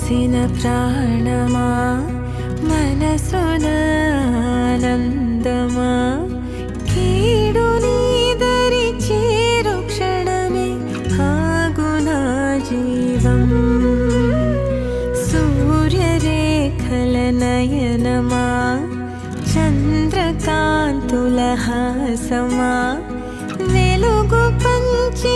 పోసిన ప్రాణమా మనసున ఆనందమా కీడు నీదరి చేరు క్షణమే ఆగునా జీవం సూర్యరేఖల నయనమా చంద్రకాంతుల హాసమా వెలుగు పంచే